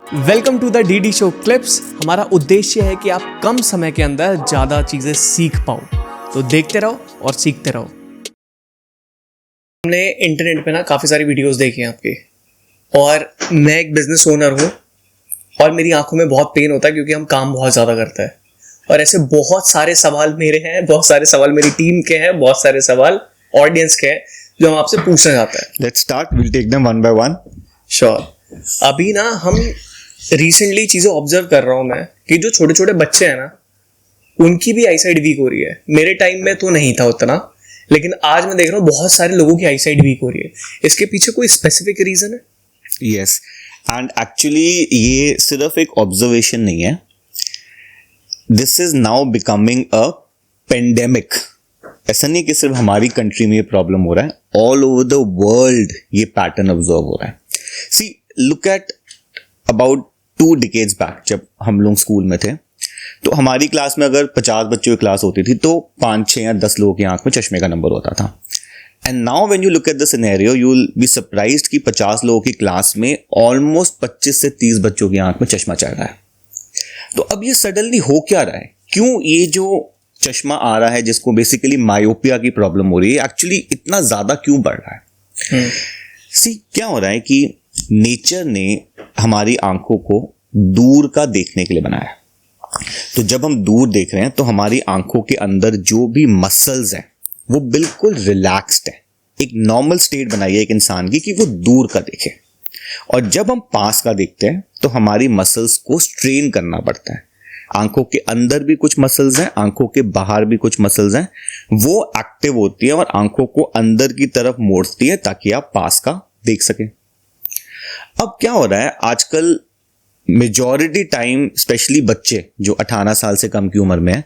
Welcome to the DD show clips. हमारा उद्देश्य है कि आप कम समय के अंदर ज़्यादा चीज़ें सीख पाओ, तो देखते रहो और सीखते रहो। हमने इंटरनेट पे ना काफ़ी सारी वीडियोस देखी हैं आपकी, और मैं एक बिजनेस ओनर हूँ और मेरी आंखों में बहुत पेन होता है क्योंकि हम काम बहुत ज़्यादा करते हैं। और ऐसे बहुत सारे सवाल मेरे हैं, बहुत सारे सवाल मेरी टीम के हैं, बहुत सारे सवाल ऑडियंस के हैं जो हम आपसे पूछना चाहते हैं। Let's start. We'll take them one by one. Sure. अभी ना हम रिसेंटली चीज़ें ऑब्जर्व कर रहा हूँ मैं कि जो छोटे छोटे बच्चे हैं ना, उनकी भी आईसाइट वीक हो रही है। मेरे टाइम में तो नहीं था उतना, लेकिन आज मैं देख रहा हूँ बहुत सारे लोगों की आईसाइट वीक हो रही है। इसके पीछे कोई स्पेसिफिक रीजन है? Yes. And actually ये सिर्फ एक ऑब्जर्वेशन नहीं है. This is now becoming a pandemic. ऐसा नहीं कि सिर्फ हमारी कंट्री में ये प्रॉब्लम हो रहा है, ऑल ओवर द वर्ल्ड ये पैटर्न ऑब्जर्व हो रहा है. See look at about 2 decades back, जब हम लोग स्कूल में थे तो हमारी क्लास में अगर 50 बच्चों की क्लास होती थी तो 5, 6 या 10 लोगों की आंख में चश्मे का नंबर होता था. And now when you look at the scenario you will be surprised कि 50 लोगों की क्लास में ऑलमोस्ट 25 से 30 बच्चों की आंख में चश्मा चढ़ रहा है. तो अब ये सडनली हो क्या रहा है? क्यों ये जो चश्मा आ रहा है, जिसको बेसिकली मायोपिया की प्रॉब्लम हो रही है, एक्चुअली इतना ज्यादा क्यों बढ़ रहा है? सी क्या हो रहा है कि नेचर ने हमारी आंखों को दूर का देखने के लिए बनाया. तो जब हम दूर देख रहे हैं तो हमारी आंखों के अंदर जो भी मसल्स हैं वो बिल्कुल रिलैक्स्ड है. एक नॉर्मल स्टेट बनाई है एक इंसान की कि वो दूर का देखे. और जब हम पास का देखते हैं तो हमारी मसल्स को स्ट्रेन करना पड़ता है. आंखों के अंदर भी कुछ मसल्स हैं, आंखों के बाहर भी कुछ मसल्स हैं, वो एक्टिव होती है और आंखों को अंदर की तरफ मोड़ती है ताकि आप पास का देख सकें. अब क्या हो रहा है आजकल, मेजॉरिटी टाइम स्पेशली बच्चे जो 18 साल से कम की उम्र में है,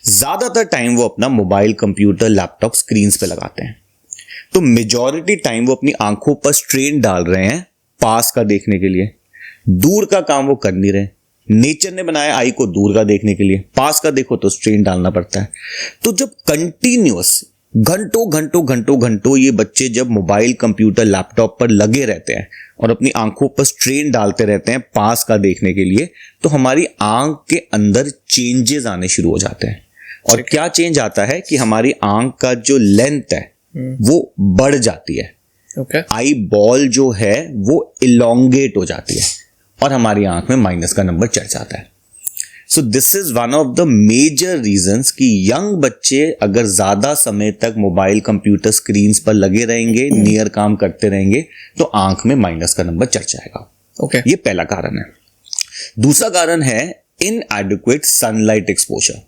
ज्यादातर टाइम वो अपना मोबाइल, कंप्यूटर, लैपटॉप स्क्रीन्स पे लगाते हैं. तो मेजॉरिटी टाइम वो अपनी आंखों पर स्ट्रेन डाल रहे हैं पास का देखने के लिए. दूर का काम वो कर नहीं रहे. नेचर ने बनाया आई को दूर का देखने के लिए, पास का देखो तो स्ट्रेन डालना पड़ता है. तो जब कंटिन्यूअस घंटों ये बच्चे जब मोबाइल, कंप्यूटर, लैपटॉप पर लगे रहते हैं और अपनी आंखों पर स्ट्रेन डालते रहते हैं पास का देखने के लिए, तो हमारी आंख के अंदर चेंजेस आने शुरू हो जाते हैं. और क्या चेंज आता है कि हमारी आंख का जो लेंथ है वो बढ़ जाती है. आई बॉल जो है वो इलोंगेट हो जाती है और हमारी आंख में माइनस का नंबर चढ़ जाता है. So this is one of the major reasons कि यंग बच्चे अगर ज्यादा समय तक मोबाइल, कंप्यूटर स्क्रीन्स पर लगे रहेंगे, नियर काम करते रहेंगे, तो आंख में माइनस का नंबर चढ़ जाएगा. ये पहला कारण है. दूसरा कारण है इनएडिक्वेट सनलाइट एक्सपोजर.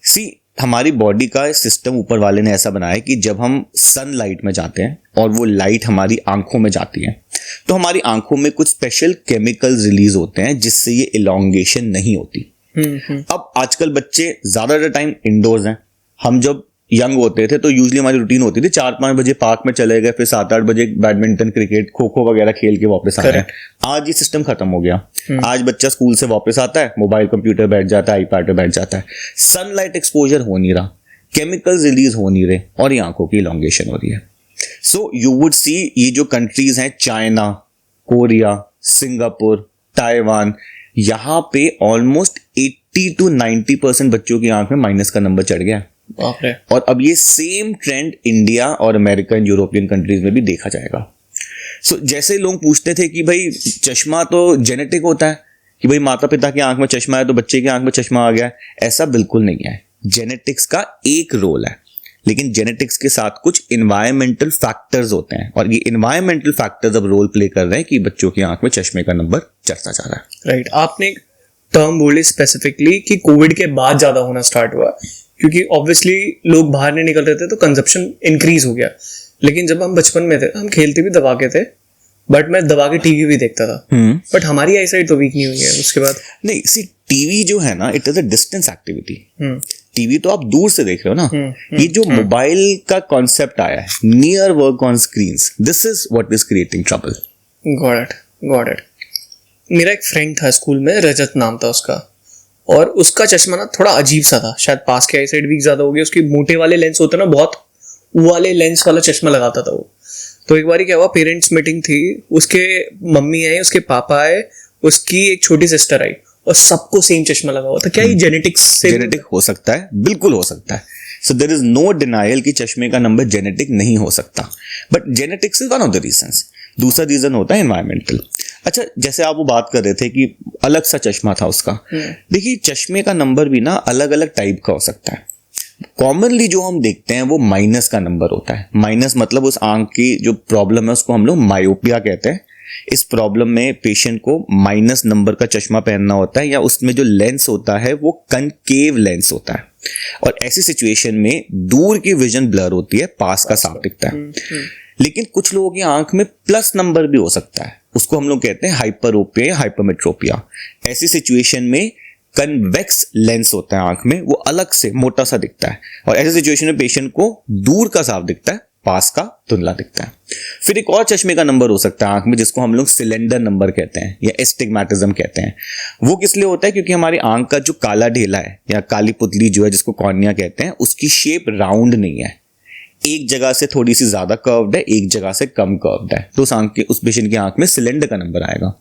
सी हमारी बॉडी का सिस्टम ऊपर वाले ने ऐसा बनाया है कि जब हम सनलाइट में जाते हैं और वो लाइट हमारी आंखों में जाती है तो हमारी आंखों में कुछ स्पेशल केमिकल्स रिलीज होते हैं जिससे ये इलोंगेशन नहीं होती. अब आजकल बच्चे ज्यादातर टाइम इंडोर्स हैं. हम जब यंग होते थे तो यूजुअली हमारी रूटीन होती थी 4-5 बजे पार्क में चले गए, फिर 7-8 बजे बैडमिंटन, क्रिकेट, खो खो वगैरह खेल के वापस आ रहे हैं. आज ये सिस्टम खत्म हो गया. आज बच्चा स्कूल से वापस आता है, मोबाइल, कंप्यूटर बैठ जाता है, आईपैड पे बैठ जाता है. सनलाइट एक्सपोजर हो नहीं रहा, केमिकल्स रिलीज हो नहीं रहे और ये आंखों की इलोंगेशन हो रही है. सो यू वुड सी ये जो कंट्रीज हैं, चाइना, कोरिया, सिंगापुर, ताइवान, यहां पे ऑलमोस्ट 80 to 90% बच्चों की आंख में माइनस का नंबर चढ़ गया. और अब ये सेम ट्रेंड इंडिया और अमेरिकन, यूरोपियन कंट्रीज में भी देखा जाएगा. सो जैसे लोग पूछते थे कि भाई चश्मा तो जेनेटिक होता है, कि भाई माता पिता की आंख में चश्मा है तो बच्चे की आंख में चश्मा आ गया, ऐसा बिल्कुल नहीं है. जेनेटिक्स का एक रोल है, लेकिन जेनेटिक्स के साथ कुछ इन्वायरमेंटल फैक्टर्स होते हैं और ये इन्वायरमेंटल फैक्टर्स अब रोल प्ले कर रहे हैं कि बच्चों की आंख में चश्मे का नंबर चढ़ता जा रहा है. राइट. आपने एक टर्म बोली स्पेसिफिकली कि कोविड के बाद ज्यादा होना स्टार्ट हुआ, क्योंकि ऑब्वियसली लोग बाहर नहीं निकल रहे थे तो कंजप्शन इंक्रीज हो गया. लेकिन जब हम बचपन में थे हम खेलते भी दबा के थे, बट मैं दबा के टीवी भी देखता था. बट हमारी आईसाइट तो वीक नहीं हुई है उसके बाद. नहीं, सी टीवी जो है ना, it is a distance activity. TV तो आप दूर से देख रहे हो ना. ये जो मोबाइल का कॉन्सेप्ट आया है, near work on screens, this is what is creating trouble. Got it. मेरा एक फ्रेंड था स्कूल में, रजत नाम था उसका, और उसका चश्मा ना थोड़ा अजीब सा था. शायद पास के आईसाइट वीक ज्यादा हो गया. उसकी मोटे वाले लेंस होते ना, बहुत वाले लेंस वाला चश्मा लगाता था वो. तो एक बार क्या हुआ, पेरेंट्स मीटिंग थी, उसके मम्मी आए, उसके पापा आए, उसकी एक छोटी सिस्टर आई और सबको सेम चश्मा लगा हुआ था। क्या ये जेनेटिक्स से? जेनेटिक हो सकता है, बिल्कुल हो सकता है। So there is no denial कि चश्मे का नंबर जेनेटिक नहीं हो सकता, but genetics is one of the reasons. दूसरा रीजन होता है एनवायरमेंटल। अच्छा, जैसे आप वो बात कर रहे थे कि अलग सा चश्मा था उसका, देखिए चश्मे का नंबर भी ना अलग अलग टाइप का हो सकता है। कॉमनली जो हम देखते हैं वो माइनस का नंबर होता है। माइनस मतलब उस आंख की जो प्रॉब्लम है उसको हम लोग मायोपिया कहते हैं। इस प्रॉब्लम में पेशेंट को माइनस नंबर का चश्मा पहनना होता है, या उसमें जो लेंस होता है वो कनकेव लेंस होता है, और ऐसी सिचुएशन में दूर की विजन ब्लर होती है, पास का साफ दिखता है। लेकिन कुछ लोगों की आंख में प्लस नंबर भी हो सकता है, उसको हम लोग कहते हैं हाइपरोपिया या हाइपरमेट्रोपिया। ऐसी सिचुएशन में कन्वेक्स लेंस होता है आंख में, वो अलग से मोटा सा दिखता है, और ऐसी सिचुएशन में पेशेंट को दूर का साफ दिखता है, पास का धुंधला दिखता है। फिर एक और चश्मे का नंबर हो सकता है आंख में, जिसको हम लोग सिलेंडर नंबर कहते हैं या एस्टिग्मेटिज्म कहते हैं। वो किस लिए होता है? क्योंकि हमारी आंख का जो काला ढेला है या काली पुतली जो है, जिसको कॉर्निया कहते हैं, उसकी शेप राउंड नहीं है, एक जगह से थोड़ी सी ज्यादा कर्व्ड है, एक जगह से कम कर्व्ड है, तो उस पेशेंट की आंख में सिलेंडर का नंबर आएगा।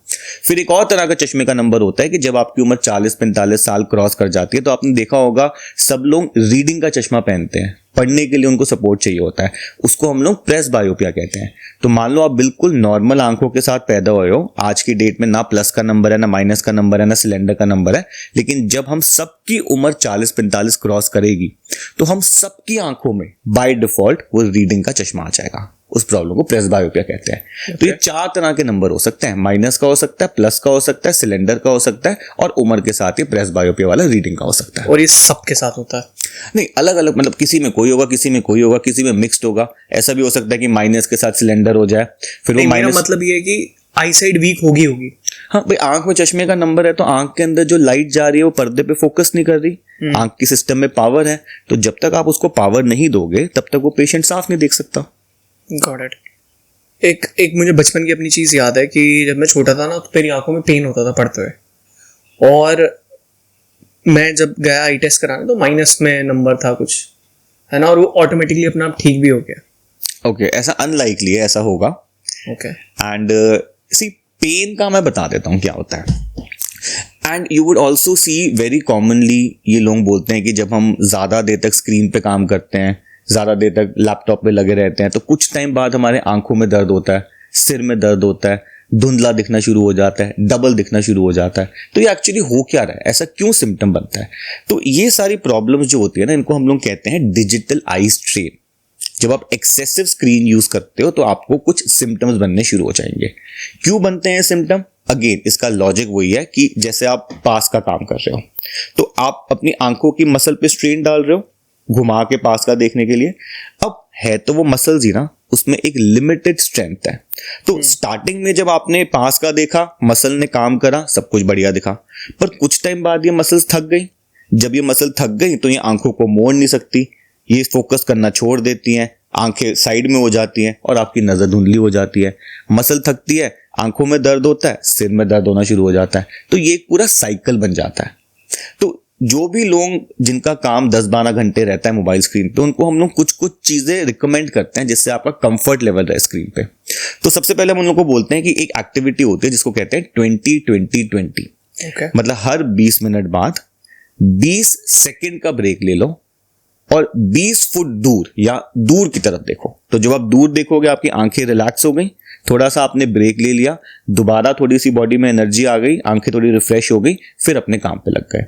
फिर एक और तरह का चश्मे का नंबर होता है कि जब आपकी उम्र 40-45 साल क्रॉस कर जाती है, तो आपने देखा होगा सब लोग रीडिंग का चश्मा पहनते हैं, पढ़ने के लिए उनको सपोर्ट चाहिए होता है, उसको हम लोग प्रेस बायोपिया कहते हैं। तो मान लो आप बिल्कुल नॉर्मल आंखों के साथ पैदा हुए हो, आज की डेट में ना प्लस का नंबर है, ना माइनस का नंबर है, ना सिलेंडर का नंबर है, लेकिन जब हम सबकी उम्र 40-45 क्रॉस करेगी तो हम सबकी आंखों में बाय डिफॉल्ट वो रीडिंग का चश्मा आ जाएगा। उस प्रॉब्लम को प्रेस बायोपिया कहते हैं। तो ये 4 तरह के नंबर हो सकते हैं, माइनस का हो सकता है, प्लस का हो सकता है, सिलेंडर का हो सकता है, और उम्र के साथ ही प्रेस बायोपिया वाला रीडिंग का हो सकता है। और ये सबके साथ होता है? नहीं, अलग अलग, मतलब किसी में कोई होगा, किसी में कोई होगा, किसी में मिक्स्ड होगा। ऐसा भी हो सकता है कि माइनस के साथ सिलेंडर हो जाए, फिर वो माइनस। मतलब ये है कि आई साइड वीक होगी। हाँ भाई, आंख में चश्मे का नंबर है तो आंख के अंदर जो लाइट जा रही है वो पर्दे पे फोकस नहीं कर रही। आंख की सिस्टम में पावर है, तो जब तक आप उसको पावर नहीं दोगे तब तक वो पेशेंट साफ नहीं देख सकता। Got it. एक मुझे बचपन की अपनी चीज़ याद है कि जब मैं छोटा था ना, तो मेरी आंखों में पेन होता था पढ़ते हुए, और मैं जब गया आई टेस्ट कराने तो माइनस में नंबर था कुछ, है ना, और वो ऑटोमेटिकली अपना आप ठीक भी हो गया। ओके, ऐसा अनलाइकली है, ऐसा होगा। ओके, एंड सी पेन का मैं बता देता हूँ क्या होता है। And you would also see very commonly, ये लोग बोलते हैं कि जब हम ज़्यादा देर तक स्क्रीन पे काम करते हैं, ज़्यादा देर तक लैपटॉप पे लगे रहते हैं, तो कुछ टाइम बाद हमारे आंखों में दर्द होता है, सिर में दर्द होता है, धुंधला दिखना शुरू हो जाता है, डबल दिखना शुरू हो जाता है। तो ये एक्चुअली हो क्या रहा है, ऐसा क्यों सिम्टम बनता है? तो ये सारी प्रॉब्लम्स जो होती है ना, इनको हम लोग कहते हैं डिजिटल आई स्ट्रेन। जब आप एक्सेसिव स्क्रीन यूज करते हो तो आपको कुछ सिम्टम्स बनने शुरू हो जाएंगे। क्यों बनते हैं सिम्टम? अगेन इसका लॉजिक वही है कि जैसे आप पास का काम कर रहे हो, तो आप अपनी आंखों की मसल पे स्ट्रेन डाल रहे हो घुमा के पास का देखने के लिए। अब है तो वो मसल्स ही ना, उसमें एक लिमिटेड स्ट्रेंथ है। तो स्टार्टिंग में जब आपने पास का देखा, मसल ने काम करा, सब कुछ बढ़िया दिखा, पर कुछ टाइम बाद ये मसल्स थक गई। जब ये मसल थक गई तो ये आंखों को मोड़ नहीं सकती, ये फोकस करना छोड़ देती हैं, आंखें साइड में हो जाती हैं और आपकी नजर धुंधली हो जाती है। मसल थकती है, आंखों में दर्द होता है, सिर में दर्द होना शुरू हो जाता है। तो ये एक पूरा साइकिल बन जाता है। तो जो भी लोग जिनका काम 10-12 घंटे रहता है मोबाइल स्क्रीन पे, उनको हम लोग कुछ कुछ चीजें रिकमेंड करते हैं जिससे आपका कंफर्ट लेवल रहे स्क्रीन पे। तो सबसे पहले हम उन लोगों को बोलते हैं कि एक एक्टिविटी होती है जिसको कहते हैं 20-20-20। मतलब हर 20 मिनट बाद 20 सेकंड का ब्रेक ले लो और 20 फुट दूर या दूर की तरफ देखो। तो जब आप दूर देखोगे आपकी आंखें रिलैक्स हो गई, थोड़ा सा आपने ब्रेक ले लिया, दोबारा थोड़ी सी बॉडी में एनर्जी आ गई, आंखें थोड़ी रिफ्रेश हो गई, फिर अपने काम पे लग गए।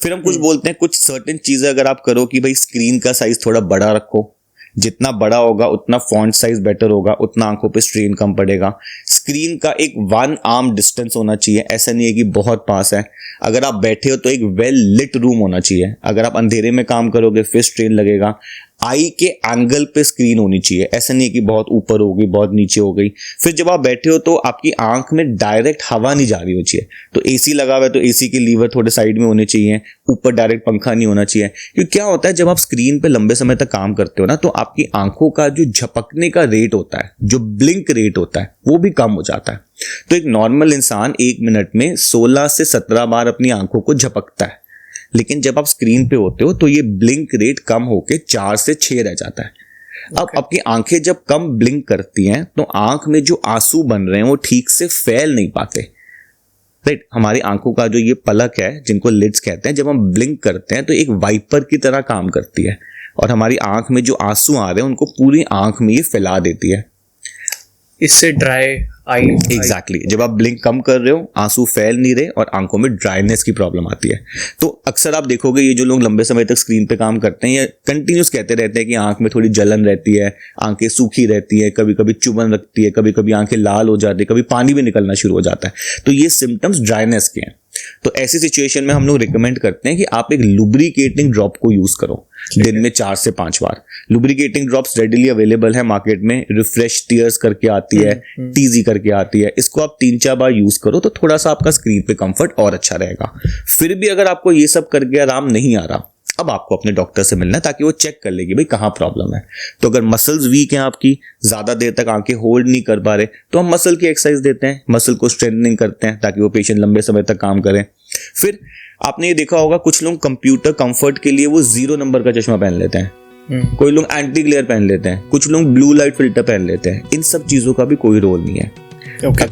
फिर हम कुछ बोलते हैं, कुछ सर्टेन चीजें अगर आप करो कि भाई स्क्रीन का साइज थोड़ा बड़ा रखो, जितना बड़ा होगा उतना फॉन्ट साइज बेटर होगा, उतना आंखों पे स्ट्रेन कम पड़ेगा। स्क्रीन का एक 1 आर्म डिस्टेंस होना चाहिए, ऐसा नहीं है कि बहुत पास है। अगर आप बैठे हो तो एक वेल लिट रूम होना चाहिए, अगर आप अंधेरे में काम करोगे फिर स्ट्रेन लगेगा। आई के एंगल पे स्क्रीन होनी चाहिए, ऐसा नहीं है कि बहुत ऊपर हो गई, बहुत नीचे हो गई। फिर जब आप बैठे हो तो आपकी आंख में डायरेक्ट हवा नहीं जा रही होनी चाहिए। तो एसी लगा हुआ है तो एसी के लीवर थोड़े साइड में होने चाहिए, ऊपर डायरेक्ट पंखा नहीं होना चाहिए। क्योंकि क्या होता है जब आप स्क्रीन पे लंबे समय तक काम करते हो ना, तो आपकी आंखों का जो झपकने का रेट होता है, जो ब्लिंक रेट होता है, वो भी कम हो जाता है। तो एक नॉर्मल इंसान 1 मिनट में 16 से 17 बार अपनी आंखों को झपकता है, लेकिन जब आप स्क्रीन पे होते हो तो ये ब्लिंक रेट कम होके 4 से 6 रह जाता है। अब आपकी आंखें जब कम ब्लिंक करती हैं तो आंख में जो आंसू बन रहे हैं वो ठीक से फैल नहीं पाते। राइट। हमारी आंखों का जो ये पलक है, जिनको लिड्स कहते हैं, जब हम ब्लिंक करते हैं तो एक वाइपर की तरह काम करती है और हमारी आंख में जो आंसू आ रहे हैं उनको पूरी आंख में ये फैला देती है। इससे ड्राई आई एग्जैक्टली जब आप ब्लिंक कम कर रहे हो, आंसू फैल नहीं रहे और आंखों में ड्राइनेस की प्रॉब्लम आती है। तो अक्सर आप देखोगे ये जो लोग लंबे समय तक स्क्रीन पे काम करते हैं, ये कंटिन्यूस कहते रहते हैं कि आंख में थोड़ी जलन रहती है, आंखें सूखी रहती है, कभी कभी चुभन लगती है, कभी कभी आंखें लाल हो जाती है, कभी पानी भी निकलना शुरू हो जाता है। तो ये सिम्टम्स ड्राइनेस के हैं। तो ऐसी सिचुएशन में हम लोग रिकमेंड करते हैं कि आप एक लुब्रिकेटिंग ड्रॉप को यूज करो दिन में 4 से 5 बार। लुब्रिकेटिंग ड्रॉप्स रेडिली अवेलेबल है मार्केट में। रिफ्रेश टीयर्स करके आती है, टीजी करके आती है। इसको आप 3-4 बार यूज करो तो थोड़ा सा आपका स्क्रीन पे कंफर्ट और अच्छा रहेगा। फिर भी अगर आपको ये सब करके आराम नहीं आ रहा, अब आपको अपने डॉक्टर से मिलना है ताकि वो चेक कर ले कि भाई कहाँ प्रॉब्लम है। तो अगर मसल्स वीक हैं आपकी, ज़्यादा देर तक आंखें होल्ड नहीं कर पा रहे, तो हम मसल की एक्सरसाइज देते हैं, मसल को स्ट्रेंथनिंग करते हैं ताकि वो पेशेंट लंबे समय तक काम करें। फिर आपने ये देखा होगा कुछ लोग कंप्यूटर कंफर्ट के लिए वो 0 नंबर का चश्मा पहन लेते हैं, कोई लोग एंटी ग्लेयर पहन लेते हैं, कुछ लोग ब्लू लाइट फिल्टर पहन लेते हैं। इन सब चीज़ों का भी कोई रोल नहीं है। Okay.